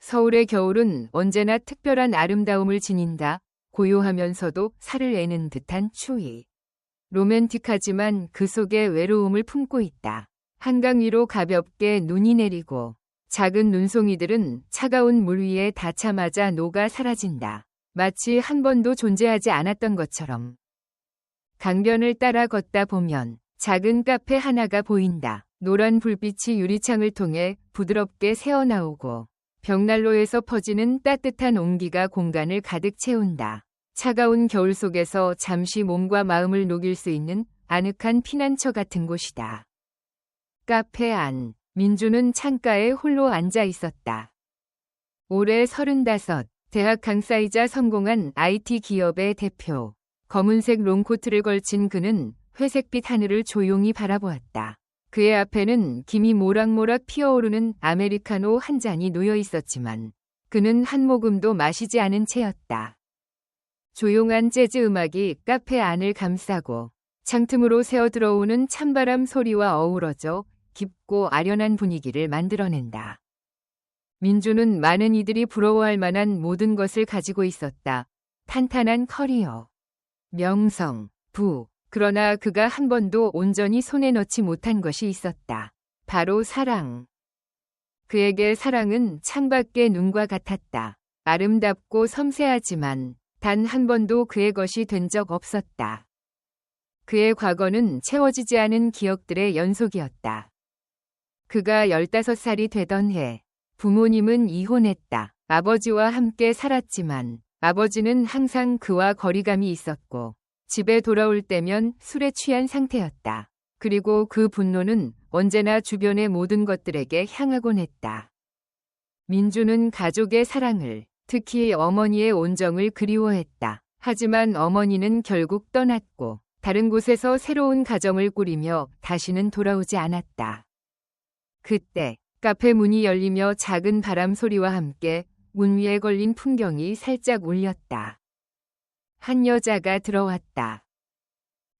서울의 겨울은 언제나 특별한 아름다움을 지닌다. 고요하면서도 살을 내는 듯한 추위. 로맨틱하지만 그 속에 외로움을 품고 있다. 한강 위로 가볍게 눈이 내리고 작은 눈송이들은 차가운 물 위에 닿자마자 녹아 사라진다. 마치 한 번도 존재하지 않았던 것처럼. 강변을 따라 걷다 보면 작은 카페 하나가 보인다. 노란 불빛이 유리창을 통해 부드럽게 새어나오고 벽난로에서 퍼지는 따뜻한 온기가 공간을 가득 채운다. 차가운 겨울 속에서 잠시 몸과 마음을 녹일 수 있는 아늑한 피난처 같은 곳이다. 카페 안, 민주는 창가에 홀로 앉아 있었다. 올해 35, 대학 강사이자 성공한 IT 기업의 대표. 검은색 롱코트를 걸친 그는 회색빛 하늘을 조용히 바라보았다. 그의 앞에는 김이 모락모락 피어오르는 아메리카노 한 잔이 놓여 있었지만 그는 한 모금도 마시지 않은 채였다. 조용한 재즈 음악이 카페 안을 감싸고 창틈으로 새어 들어오는 찬바람 소리와 어우러져 깊고 아련한 분위기를 만들어낸다. 민주는 많은 이들이 부러워할 만한 모든 것을 가지고 있었다. 탄탄한 커리어, 명성, 부. 그러나 그가 한 번도 온전히 손에 넣지 못한 것이 있었다. 바로 사랑. 그에게 사랑은 창밖의 눈과 같았다. 아름답고 섬세하지만 단 한 번도 그의 것이 된 적 없었다. 그의 과거는 채워지지 않은 기억들의 연속이었다. 그가 15살이 되던 해, 부모님은 이혼했다. 아버지와 함께 살았지만 아버지는 항상 그와 거리감이 있었고 집에 돌아올 때면 술에 취한 상태였다. 그리고 그 분노는 언제나 주변의 모든 것들에게 향하곤 했다. 민주는 가족의 사랑을, 특히 어머니의 온정을 그리워했다. 하지만 어머니는 결국 떠났고 다른 곳에서 새로운 가정을 꾸리며 다시는 돌아오지 않았다. 그때 카페 문이 열리며 작은 바람 소리와 함께 문 위에 걸린 풍경이 살짝 울렸다. 한 여자가 들어왔다.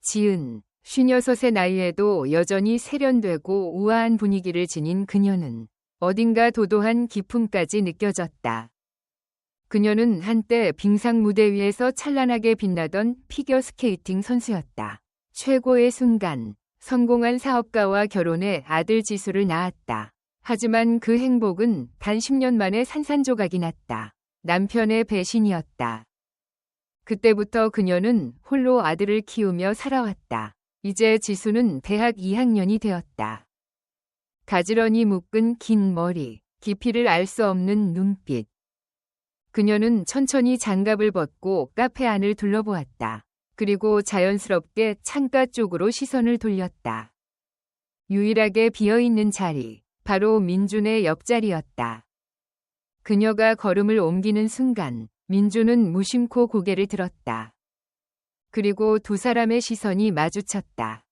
지은, 56의 나이에도 여전히 세련되고 우아한 분위기를 지닌 그녀는 어딘가 도도한 기품까지 느껴졌다. 그녀는 한때 빙상 무대 위에서 찬란하게 빛나던 피겨스케이팅 선수였다. 최고의 순간, 성공한 사업가와 결혼해 아들 지수를 낳았다. 하지만 그 행복은 단 10년 만에 산산조각이 났다. 남편의 배신이었다. 그때부터 그녀는 홀로 아들을 키우며 살아왔다. 이제 지수는 대학 2학년이 되었다. 가지런히 묶은 긴 머리, 깊이를 알 수 없는 눈빛. 그녀는 천천히 장갑을 벗고 카페 안을 둘러보았다. 그리고 자연스럽게 창가 쪽으로 시선을 돌렸다. 유일하게 비어있는 자리, 바로 민준의 옆자리였다. 그녀가 걸음을 옮기는 순간 민주는 무심코 고개를 들었다. 그리고 두 사람의 시선이 마주쳤다.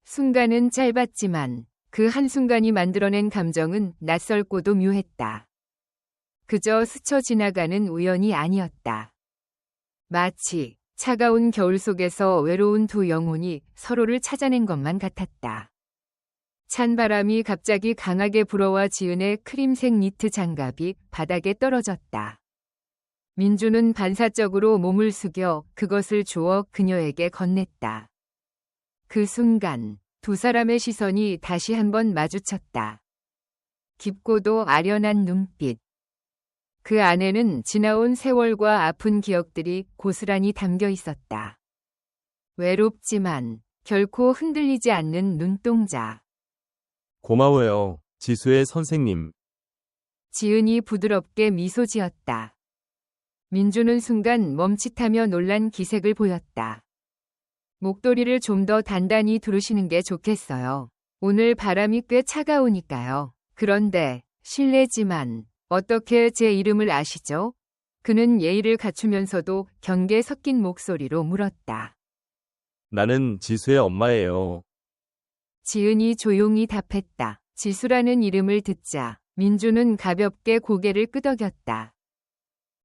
순간은 짧았지만 그 한순간이 만들어낸 감정은 낯설고도 묘했다. 그저 스쳐 지나가는 우연이 아니었다. 마치 차가운 겨울 속에서 외로운 두 영혼이 서로를 찾아낸 것만 같았다. 찬바람이 갑자기 강하게 불어와 지은의 크림색 니트 장갑이 바닥에 떨어졌다. 민주는 반사적으로 몸을 숙여 그것을 주워 그녀에게 건넸다. 그 순간 두 사람의 시선이 다시 한번 마주쳤다. 깊고도 아련한 눈빛. 그 안에는 지나온 세월과 아픈 기억들이 고스란히 담겨 있었다. 외롭지만 결코 흔들리지 않는 눈동자. 고마워요, 지수의 선생님. 지은이 부드럽게 미소 지었다. 민주는 순간 멈칫하며 놀란 기색을 보였다. 목도리를 좀 더 단단히 두르시는 게 좋겠어요. 오늘 바람이 꽤 차가우니까요. 그런데 실례지만 어떻게 제 이름을 아시죠? 그는 예의를 갖추면서도 경계 섞인 목소리로 물었다. 나는 지수의 엄마예요. 지은이 조용히 답했다. 지수라는 이름을 듣자 민주는 가볍게 고개를 끄덕였다.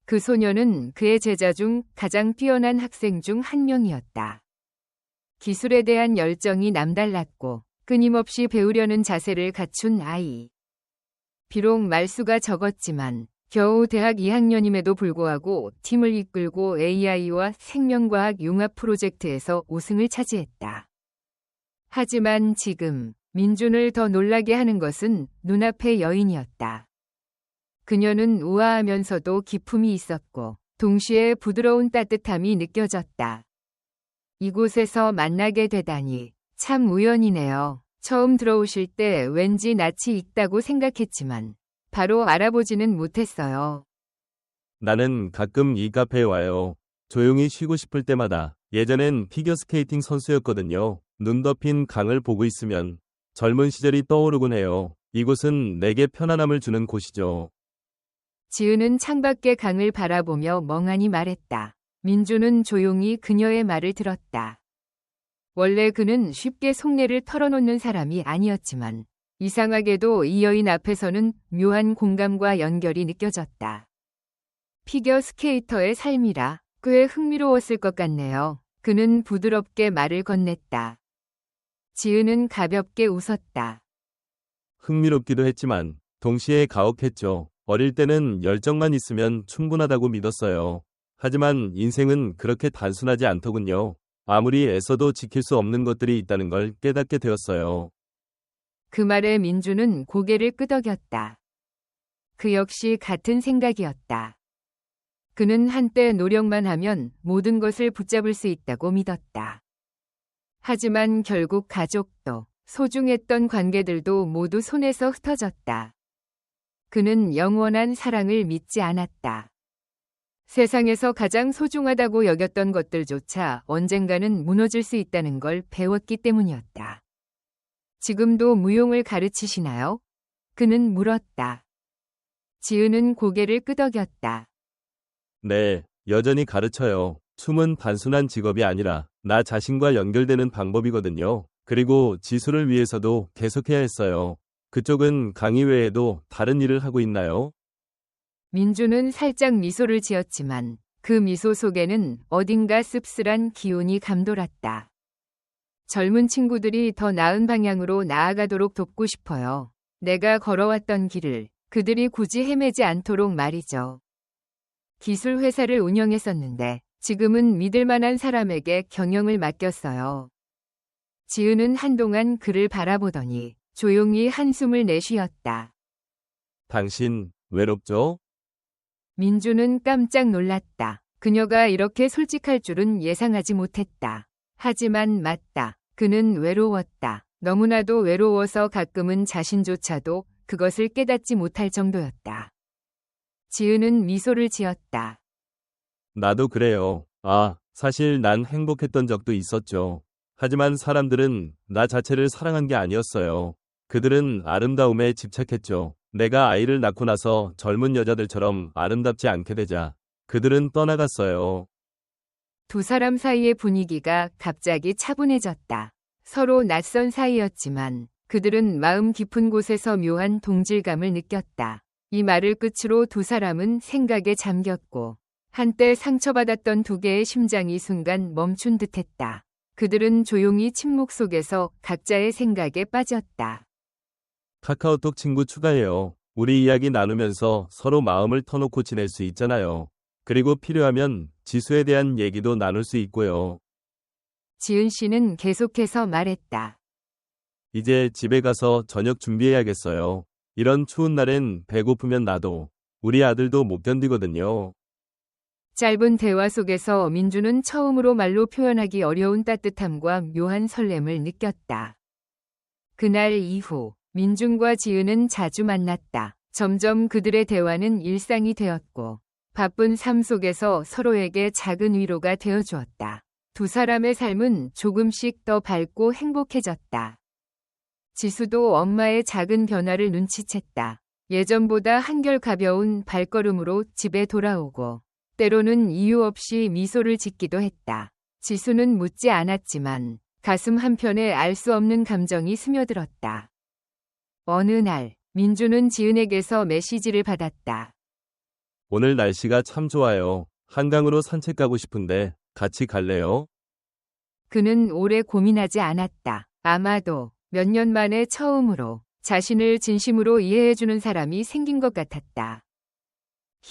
그 소녀는 그의 제자 중 가장 뛰어난 학생 중 한 명이었다. 기술에 대한 열정이 남달랐고 끊임없이 배우려는 자세를 갖춘 아이. 비록 말수가 적었지만 겨우 대학 2학년임에도 불구하고 팀을 이끌고 AI와 생명과학 융합 프로젝트에서 우승을 차지했다. 하지만 지금 민준을 더 놀라게 하는 것은 눈앞의 여인이었다. 그녀는 우아하면서도 기품이 있었고 동시에 부드러운 따뜻함이 느껴졌다. 이곳에서 만나게 되다니 참 우연이네요. 처음 들어오실 때 왠지 낯이 익다고 생각했지만 바로 알아보지는 못했어요. 나는 가끔 이 카페에 와요. 조용히 쉬고 싶을 때마다. 예전엔 피겨스케이팅 선수였거든요. 눈 덮인 강을 보고 있으면 젊은 시절이 떠오르곤 해요. 이곳은 내게 편안함을 주는 곳이죠. 지은은 창밖의 강을 바라보며 멍하니 말했다. 민주는 조용히 그녀의 말을 들었다. 원래 그는 쉽게 속내를 털어놓는 사람이 아니었지만 이상하게도 이 여인 앞에서는 묘한 공감과 연결이 느껴졌다. 피겨 스케이터의 삶이라 꽤 흥미로웠을 것 같네요. 그는 부드럽게 말을 건넸다. 지은은 가볍게 웃었다. 흥미롭기도 했지만 동시에 가혹했죠. 어릴 때는 열정만 있으면 충분하다고 믿었어요. 하지만 인생은 그렇게 단순하지 않더군요. 아무리 애써도 지킬 수 없는 것들이 있다는 걸 깨닫게 되었어요. 그 말에 민주는 고개를 끄덕였다. 그 역시 같은 생각이었다. 그는 한때 노력만 하면 모든 것을 붙잡을 수 있다고 믿었다. 하지만 결국 가족도 소중했던 관계들도 모두 손에서 흩어졌다. 그는 영원한 사랑을 믿지 않았다. 세상에서 가장 소중하다고 여겼던 것들조차 언젠가는 무너질 수 있다는 걸 배웠기 때문이었다. 지금도 무용을 가르치시나요? 그는 물었다. 지은은 고개를 끄덕였다. 네, 여전히 가르쳐요. 춤은 단순한 직업이 아니라 나 자신과 연결되는 방법이거든요. 그리고 지수를 위해서도 계속해야 했어요. 그쪽은 강의 외에도 다른 일을 하고 있나요? 민주는 살짝 미소를 지었지만 그 미소 속에는 어딘가 씁쓸한 기운이 감돌았다. 젊은 친구들이 더 나은 방향으로 나아가도록 돕고 싶어요. 내가 걸어왔던 길을 그들이 굳이 헤매지 않도록 말이죠. 기술 회사를 운영했었는데 지금은 믿을 만한 사람에게 경영을 맡겼어요. 지은은 한동안 그를 바라보더니 조용히 한숨을 내쉬었다. 당신 외롭죠? 민주는 깜짝 놀랐다. 그녀가 이렇게 솔직할 줄은 예상하지 못했다. 하지만 맞다. 그는 외로웠다. 너무나도 외로워서 가끔은 자신조차도 그것을 깨닫지 못할 정도였다. 지은은 미소를 지었다. 나도 그래요. 사실 난 행복했던 적도 있었죠. 하지만 사람들은 나 자체를 사랑한 게 아니었어요. 그들은 아름다움에 집착했죠. 내가 아이를 낳고 나서 젊은 여자들처럼 아름답지 않게 되자 그들은 떠나갔어요. 두 사람 사이의 분위기가 갑자기 차분해졌다. 서로 낯선 사이였지만 그들은 마음 깊은 곳에서 묘한 동질감을 느꼈다. 이 말을 끝으로 두 사람은 생각에 잠겼고 한때 상처받았던 두 개의 심장이 순간 멈춘 듯했다. 그들은 조용히 침묵 속에서 각자의 생각에 빠졌다. 카카오톡 친구 추가해요. 우리 이야기 나누면서 서로 마음을 터놓고 지낼 수 있잖아요. 그리고 필요하면 지수에 대한 얘기도 나눌 수 있고요. 지은 씨는 계속해서 말했다. 이제 집에 가서 저녁 준비해야겠어요. 이런 추운 날엔 배고프면 나도 우리 아들도 못 견디거든요. 짧은 대화 속에서 민주는 처음으로 말로 표현하기 어려운 따뜻함과 묘한 설렘을 느꼈다. 그날 이후 민준과 지은은 자주 만났다. 점점 그들의 대화는 일상이 되었고 바쁜 삶 속에서 서로에게 작은 위로가 되어주었다. 두 사람의 삶은 조금씩 더 밝고 행복해졌다. 지수도 엄마의 작은 변화를 눈치챘다. 예전보다 한결 가벼운 발걸음으로 집에 돌아오고 때로는 이유 없이 미소를 짓기도 했다. 지수는 묻지 않았지만 가슴 한편에 알 수 없는 감정이 스며들었다. 어느 날 민주는 지은에게서 메시지를 받았다. 오늘 날씨가 참 좋아요. 한강으로 산책 가고 싶은데 같이 갈래요? 그는 오래 고민하지 않았다. 아마도 몇 년 만에 처음으로 자신을 진심으로 이해해주는 사람이 생긴 것 같았다.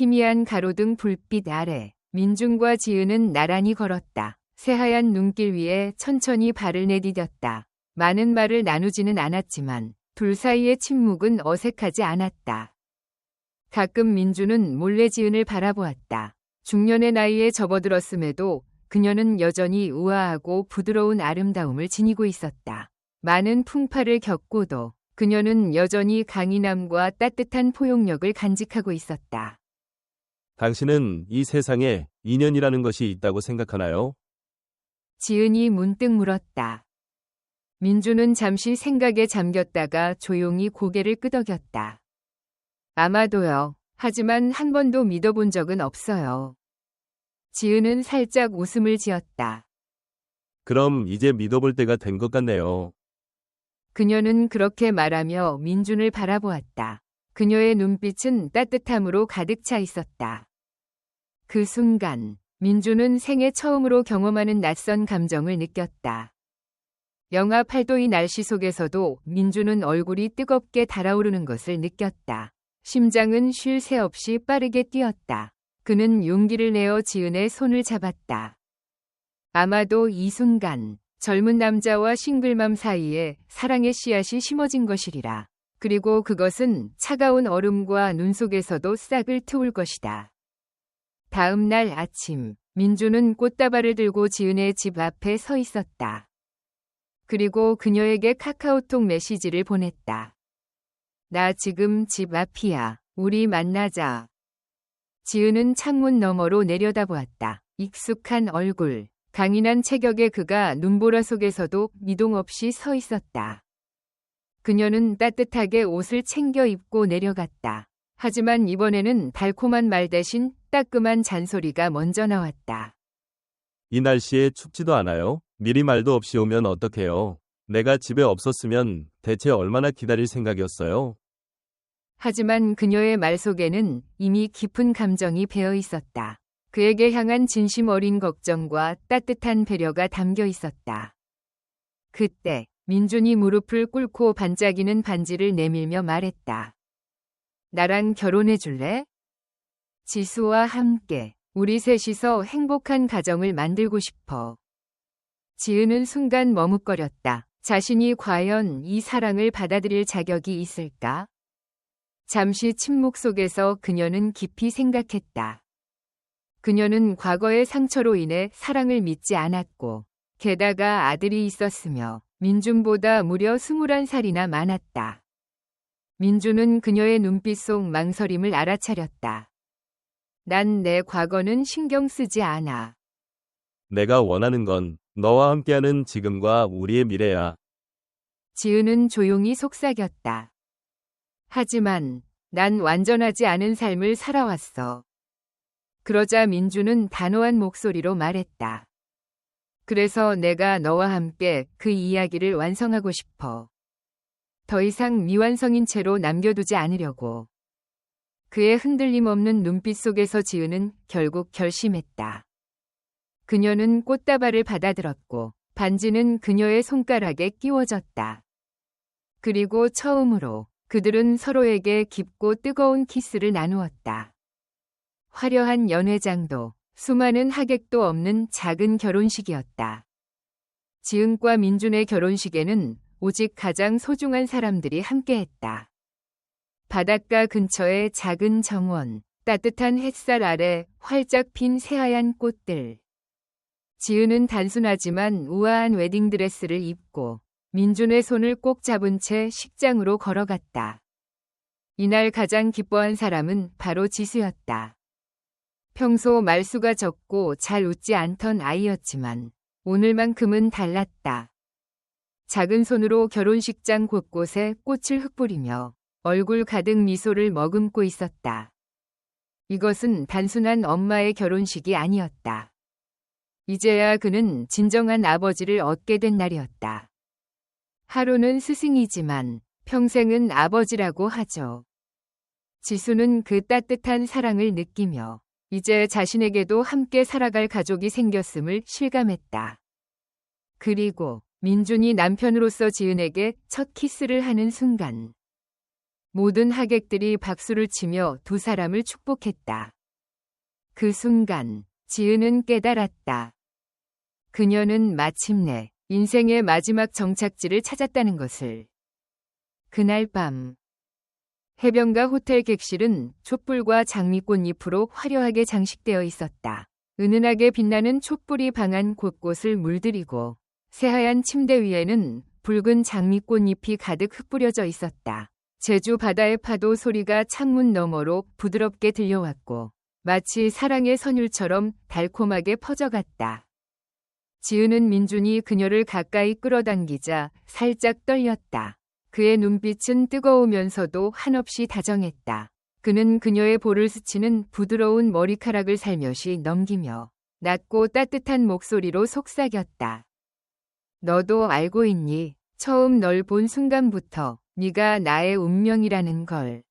희미한 가로등 불빛 아래 민준과 지은은 나란히 걸었다. 새하얀 눈길 위에 천천히 발을 내디뎠다. 많은 말을 나누지는 않았지만 둘 사이의 침묵은 어색하지 않았다. 가끔 민준은 몰래 지은을 바라보았다. 중년의 나이에 접어들었음에도 그녀는 여전히 우아하고 부드러운 아름다움을 지니고 있었다. 많은 풍파를 겪고도 그녀는 여전히 강인함과 따뜻한 포용력을 간직하고 있었다. 당신은 이 세상에 인연이라는 것이 있다고 생각하나요? 지은이 문득 물었다. 민준은 잠시 생각에 잠겼다가 조용히 고개를 끄덕였다. 아마도요. 하지만 한 번도 믿어본 적은 없어요. 지은은 살짝 웃음을 지었다. 그럼 이제 믿어볼 때가 된 것 같네요. 그녀는 그렇게 말하며 민준을 바라보았다. 그녀의 눈빛은 따뜻함으로 가득 차 있었다. 그 순간 민준은 생애 처음으로 경험하는 낯선 감정을 느꼈다. 영하 8도의 날씨 속에서도 민준은 얼굴이 뜨겁게 달아오르는 것을 느꼈다. 심장은 쉴 새 없이 빠르게 뛰었다. 그는 용기를 내어 지은의 손을 잡았다. 아마도 이 순간 젊은 남자와 싱글맘 사이에 사랑의 씨앗이 심어진 것이리라. 그리고 그것은 차가운 얼음과 눈 속에서도 싹을 트울 것이다. 다음 날 아침, 민준은 꽃다발을 들고 지은의 집 앞에 서 있었다. 그리고 그녀에게 카카오톡 메시지를 보냈다. 나 지금 집 앞이야. 우리 만나자. 지은은 창문 너머로 내려다보았다. 익숙한 얼굴, 강인한 체격의 그가 눈보라 속에서도 미동 없이 서 있었다. 그녀는 따뜻하게 옷을 챙겨 입고 내려갔다. 하지만 이번에는 달콤한 말 대신 따끔한 잔소리가 먼저 나왔다. 이 날씨에 춥지도 않아요? 미리 말도 없이 오면 어떡해요? 내가 집에 없었으면 대체 얼마나 기다릴 생각이었어요? 하지만 그녀의 말 속에는 이미 깊은 감정이 배어 있었다. 그에게 향한 진심 어린 걱정과 따뜻한 배려가 담겨 있었다. 그때 민준이 무릎을 꿇고 반짝이는 반지를 내밀며 말했다. 나랑 결혼해 줄래? 지수와 함께 우리 셋이서 행복한 가정을 만들고 싶어. 지은은 순간 머뭇거렸다. 자신이 과연 이 사랑을 받아들일 자격이 있을까? 잠시 침묵 속에서 그녀는 깊이 생각했다. 그녀는 과거의 상처로 인해 사랑을 믿지 않았고, 게다가 아들이 있었으며 민준보다 무려 21살이나 많았다. 민준은 그녀의 눈빛 속 망설임을 알아차렸다. 난 내 과거는 신경 쓰지 않아. 내가 원하는 건 너와 함께하는 지금과 우리의 미래야. 지은은 조용히 속삭였다. 하지만 난 완전하지 않은 삶을 살아왔어. 그러자 민준은 단호한 목소리로 말했다. 그래서 내가 너와 함께 그 이야기를 완성하고 싶어. 더 이상 미완성인 채로 남겨두지 않으려고. 그의 흔들림 없는 눈빛 속에서 지은은 결국 결심했다. 그녀는 꽃다발을 받아들었고 반지는 그녀의 손가락에 끼워졌다. 그리고 처음으로 그들은 서로에게 깊고 뜨거운 키스를 나누었다. 화려한 연회장도 수많은 하객도 없는 작은 결혼식이었다. 지은과 민준의 결혼식에는 오직 가장 소중한 사람들이 함께했다. 바닷가 근처의 작은 정원, 따뜻한 햇살 아래 활짝 핀 새하얀 꽃들. 지은은 단순하지만 우아한 웨딩드레스를 입고 민준의 손을 꼭 잡은 채 식장으로 걸어갔다. 이날 가장 기뻐한 사람은 바로 지수였다. 평소 말수가 적고 잘 웃지 않던 아이였지만 오늘만큼은 달랐다. 작은 손으로 결혼식장 곳곳에 꽃을 흩뿌리며 얼굴 가득 미소를 머금고 있었다. 이것은 단순한 엄마의 결혼식이 아니었다. 이제야 그는 진정한 아버지를 얻게 된 날이었다. 하루는 스승이지만 평생은 아버지라고 하죠. 지수는 그 따뜻한 사랑을 느끼며 이제 자신에게도 함께 살아갈 가족이 생겼음을 실감했다. 그리고 민준이 남편으로서 지은에게 첫 키스를 하는 순간 모든 하객들이 박수를 치며 두 사람을 축복했다. 그 순간 지은은 깨달았다. 그녀는 마침내 인생의 마지막 정착지를 찾았다는 것을. 그날 밤 해변가 호텔 객실은 촛불과 장미꽃잎으로 화려하게 장식되어 있었다. 은은하게 빛나는 촛불이 방 안 곳곳을 물들이고 새하얀 침대 위에는 붉은 장미꽃잎이 가득 흩뿌려져 있었다. 제주 바다의 파도 소리가 창문 너머로 부드럽게 들려왔고 마치 사랑의 선율처럼 달콤하게 퍼져갔다. 지은은 민준이 그녀를 가까이 끌어당기자 살짝 떨렸다. 그의 눈빛은 뜨거우면서도 한없이 다정했다. 그는 그녀의 볼을 스치는 부드러운 머리카락을 살며시 넘기며 낮고 따뜻한 목소리로 속삭였다. 너도 알고 있니? 처음 널 본 순간부터 네가 나의 운명이라는 걸.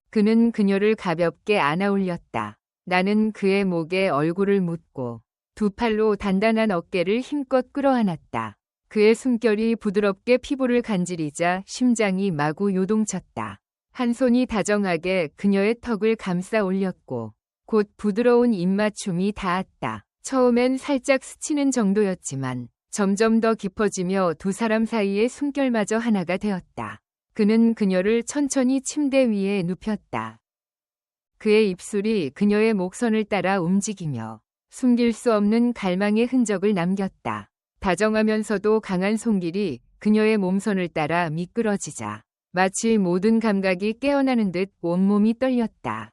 그는 그녀를 가볍게 안아올렸다. 나는 그의 목에 얼굴을 묻고 두 팔로 단단한 어깨를 힘껏 끌어안았다. 그의 숨결이 부드럽게 피부를 간지리자 심장이 마구 요동쳤다. 한 손이 다정하게 그녀의 턱을 감싸 올렸고 곧 부드러운 입맞춤이 닿았다. 처음엔 살짝 스치는 정도였지만 점점 더 깊어지며 두 사람 사이의 숨결마저 하나가 되었다. 그는 그녀를 천천히 침대 위에 눕혔다. 그의 입술이 그녀의 목선을 따라 움직이며 숨길 수 없는 갈망의 흔적을 남겼다. 다정하면서도 강한 손길이 그녀의 몸선을 따라 미끄러지자 마치 모든 감각이 깨어나는 듯 온몸이 떨렸다.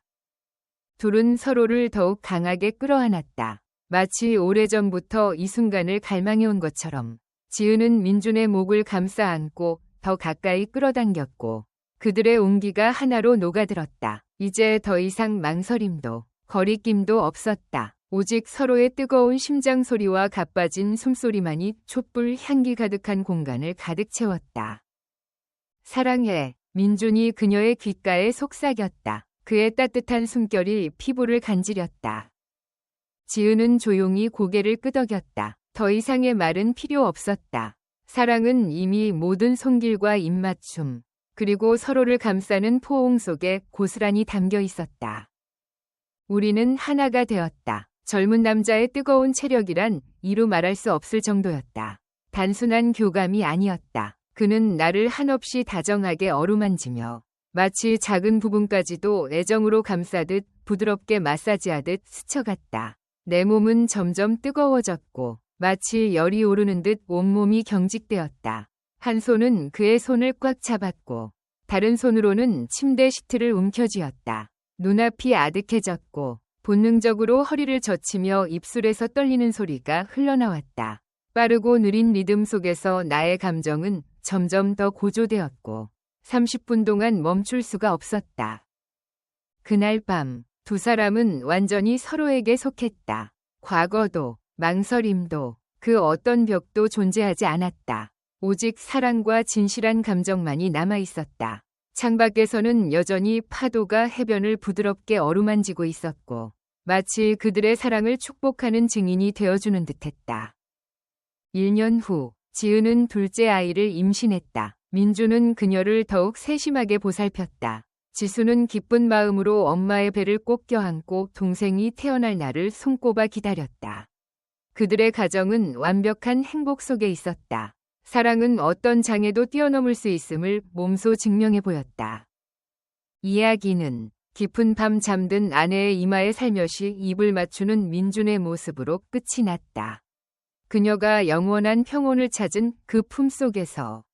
둘은 서로를 더욱 강하게 끌어안았다. 마치 오래전부터 이 순간을 갈망해온 것처럼. 지은은 민준의 목을 감싸 안고 더 가까이 끌어당겼고 그들의 온기가 하나로 녹아들었다. 이제 더 이상 망설임도 거리낌도 없었다. 오직 서로의 뜨거운 심장 소리와 가빠진 숨소리만이 촛불 향기 가득한 공간을 가득 채웠다. 사랑해. 민준이 그녀의 귓가에 속삭였다. 그의 따뜻한 숨결이 피부를 간지렸다. 지은은 조용히 고개를 끄덕였다. 더 이상의 말은 필요 없었다. 사랑은 이미 모든 손길과 입맞춤, 그리고 서로를 감싸는 포옹 속에 고스란히 담겨 있었다. 우리는 하나가 되었다. 젊은 남자의 뜨거운 체력이란 이루 말할 수 없을 정도였다. 단순한 교감이 아니었다. 그는 나를 한없이 다정하게 어루만지며 마치 작은 부분까지도 애정으로 감싸듯 부드럽게 마사지하듯 스쳐갔다. 내 몸은 점점 뜨거워졌고 마치 열이 오르는 듯 온몸이 경직되었다. 한 손은 그의 손을 꽉 잡았고 다른 손으로는 침대 시트를 움켜쥐었다. 눈앞이 아득해졌고 본능적으로 허리를 젖히며 입술에서 떨리는 소리가 흘러나왔다. 빠르고 느린 리듬 속에서 나의 감정은 점점 더 고조되었고 30분 동안 멈출 수가 없었다. 그날 밤 두 사람은 완전히 서로에게 속했다. 과거도 망설임도 그 어떤 벽도 존재하지 않았다. 오직 사랑과 진실한 감정만이 남아있었다. 창밖에서는 여전히 파도가 해변을 부드럽게 어루만지고 있었고 마치 그들의 사랑을 축복하는 증인이 되어주는 듯했다. 1년 후 지은은 둘째 아이를 임신했다. 민주는 그녀를 더욱 세심하게 보살폈다. 지수는 기쁜 마음으로 엄마의 배를 꼭 껴안고 동생이 태어날 날을 손꼽아 기다렸다. 그들의 가정은 완벽한 행복 속에 있었다. 사랑은 어떤 장애도 뛰어넘을 수 있음을 몸소 증명해 보였다. 이야기는 깊은 밤 잠든 아내의 이마에 살며시 입을 맞추는 민준의 모습으로 끝이 났다. 그녀가 영원한 평온을 찾은 그 품속에서